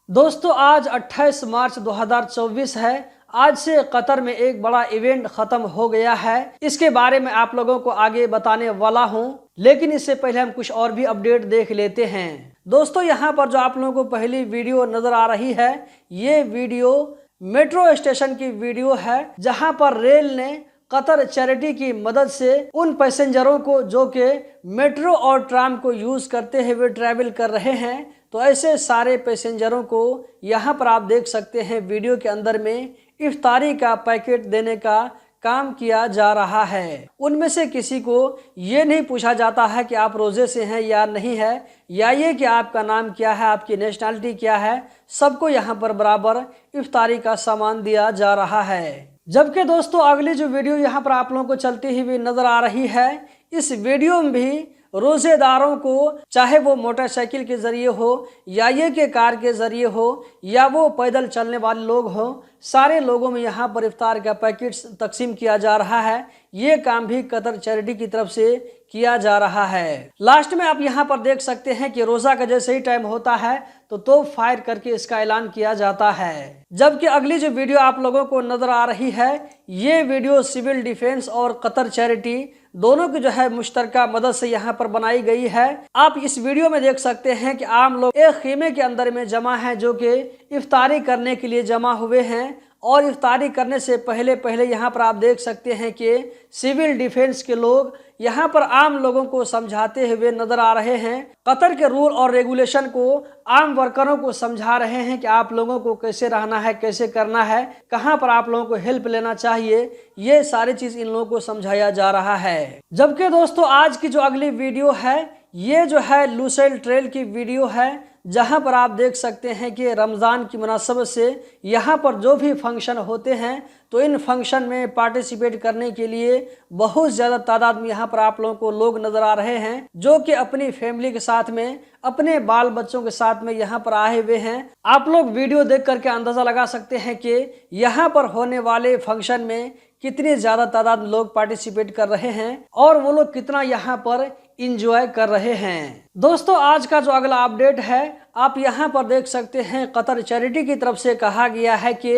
दोस्तों आज 28 मार्च 2024 है। आज से कतर में एक बड़ा इवेंट खत्म हो गया है। इसके बारे में आप लोगों को आगे बताने वाला हूं, लेकिन इससे पहले हम कुछ और भी अपडेट देख लेते हैं। दोस्तों यहां पर जो आप लोगों को पहली वीडियो नजर आ रही है, ये वीडियो मेट्रो स्टेशन की वीडियो है, जहां पर रेल ने कतर चैरिटी की मदद से उन पैसेंजरों को जो कि मेट्रो और ट्राम को यूज करते हुए ट्रैवल कर रहे हैं, तो ऐसे सारे पैसेंजरों को यहाँ पर आप देख सकते हैं वीडियो के अंदर में इफ्तारी का पैकेट देने का काम किया जा रहा है। उनमें से किसी को ये नहीं पूछा जाता है कि आप रोजे से हैं या नहीं है, या ये कि आपका नाम क्या है, आपकी नेशनैलिटी क्या है। सबको यहाँ पर बराबर इफ्तारी का सामान दिया जा रहा है। जबकि दोस्तों अगली जो वीडियो यहाँ पर आप लोगों को चलती हुई नजर आ रही है, इस वीडियो में भी रोजेदारों को, चाहे वो मोटरसाइकिल के जरिए हो या ये के कार के जरिए हो या वो पैदल चलने वाले लोग हो, सारे लोगों में यहाँ पर इफ्तार का पैकेट तकसीम किया जा रहा है। ये काम भी कतर चैरिटी की तरफ से किया जा रहा है। लास्ट में आप यहाँ पर देख सकते हैं कि रोजा का जैसे ही टाइम होता है तो तोप फायर करके इसका ऐलान किया जाता है। जबकि अगली जो वीडियो आप लोगों को नजर आ रही है, ये वीडियो सिविल डिफेंस और कतर चैरिटी दोनों की जो है मुश्तरका मदद से यहाँ पर बनाई गई है। आप इस वीडियो में देख सकते हैं कि आम लोग एक खेमे के अंदर में जमा हैं, जो कि इफ्तारी करने के लिए जमा हुए हैं। और इफ्तारी करने से पहले यहाँ पर आप देख सकते हैं कि सिविल डिफेंस के लोग यहाँ पर आम लोगों को समझाते हुए नजर आ रहे हैं। कतर के रूल और रेगुलेशन को आम वर्करों को समझा रहे हैं कि आप लोगों को कैसे रहना है, कैसे करना है, कहाँ पर आप लोगों को हेल्प लेना चाहिए। ये सारी चीज इन लोगों को समझाया जा रहा है। जबकि दोस्तों आज की जो अगली वीडियो है, ये जो है लुसैल ट्रेल की वीडियो है, जहां पर आप देख सकते हैं कि रमज़ान की मुनासबत से यहाँ पर जो भी फंक्शन होते हैं, तो इन फंक्शन में पार्टिसिपेट करने के लिए बहुत ज़्यादा तादाद में यहाँ पर आप लोगों को लोग नज़र आ रहे हैं, जो कि अपनी फैमिली के साथ में, अपने बाल बच्चों के साथ में यहाँ पर आए हुए हैं। आप लोग वीडियो देख करके अंदाज़ा लगा सकते हैं कि यहाँ पर होने वाले फंक्शन में कितनी ज़्यादा तादाद में लोग पार्टिसिपेट कर रहे हैं और वो लोग कितना यहाँ पर इंजॉय कर रहे हैं। दोस्तों आज का जो अगला अपडेट है, आप यहाँ पर देख सकते हैं कतर चैरिटी की तरफ से कहा गया है कि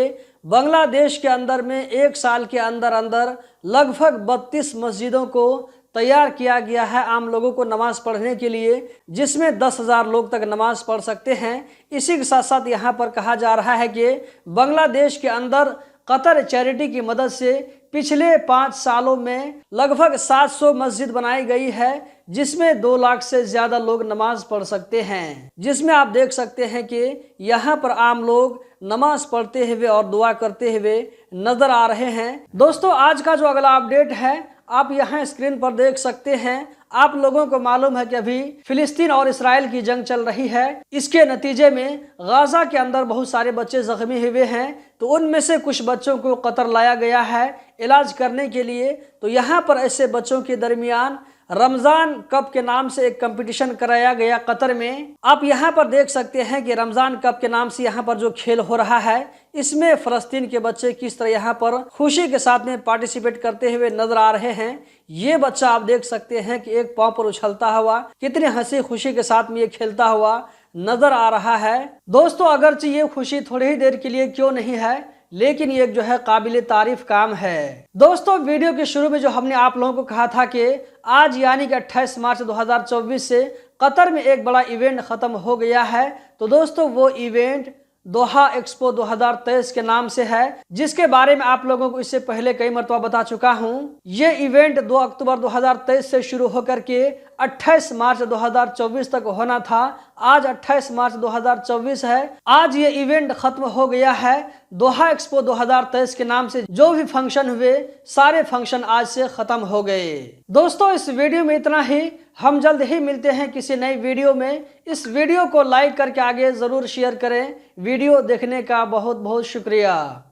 बांग्लादेश के अंदर में एक साल के अंदर अंदर लगभग 32 मस्जिदों को तैयार किया गया है आम लोगों को नमाज पढ़ने के लिए, जिसमें 10,000 लोग तक नमाज पढ़ सकते हैं। इसी के साथ साथ यहाँ पर कहा जा रहा है कि बांग्लादेश के अंदर कतर चैरिटी की मदद से पिछले 5 सालों में लगभग 700 मस्जिद बनाई गई है, जिसमें 2 लाख से ज्यादा लोग नमाज पढ़ सकते हैं। जिसमें आप देख सकते हैं कि यहाँ पर आम लोग नमाज पढ़ते हुए और दुआ करते हुए नजर आ रहे हैं। दोस्तों आज का जो अगला अपडेट है, आप यहाँ स्क्रीन पर देख सकते हैं। आप लोगों को मालूम है कि अभी फिलिस्तीन और इसराइल की जंग चल रही है। इसके नतीजे में गाजा के अंदर बहुत सारे बच्चे जख्मी हुए हैं, तो उनमें से कुछ बच्चों को कतर लाया गया है इलाज करने के लिए। तो यहाँ पर ऐसे बच्चों के दरमियान रमजान कप के नाम से एक कंपटीशन कराया गया कतर में। आप यहाँ पर देख सकते हैं कि रमजान कप के नाम से यहाँ पर जो खेल हो रहा है, इसमें फलस्तीन के बच्चे किस तरह यहाँ पर खुशी के साथ में पार्टिसिपेट करते हुए नजर आ रहे हैं। ये बच्चा आप देख सकते हैं कि एक पांव पर उछलता हुआ, कितने हंसी खुशी के साथ में ये खेलता हुआ नजर आ रहा है। दोस्तों अगरचे ये खुशी थोड़ी ही देर के लिए क्यों नहीं है, लेकिन ये जो है काबिले तारीफ काम है। दोस्तों वीडियो के शुरू में जो हमने आप लोगों को कहा था कि आज यानी कि 28 मार्च 2024 से कतर में एक बड़ा इवेंट खत्म हो गया है, तो दोस्तों वो इवेंट दोहा एक्सपो 2023 के नाम से है, जिसके बारे में आप लोगों को इससे पहले कई मरतबा बता चुका हूं। ये इवेंट 2 अक्टूबर 2023 से शुरू होकर के 28 मार्च 2024 तक होना था। आज 28 मार्च 2024 है। आज ये इवेंट खत्म हो गया है। दोहा एक्सपो 2023 के नाम से जो भी फंक्शन हुए, सारे फंक्शन आज से खत्म हो गए। दोस्तों इस वीडियो में इतना ही। हम जल्द ही मिलते हैं किसी नई वीडियो में। इस वीडियो को लाइक करके आगे जरूर शेयर करें। वीडियो देखने का बहुत बहुत शुक्रिया।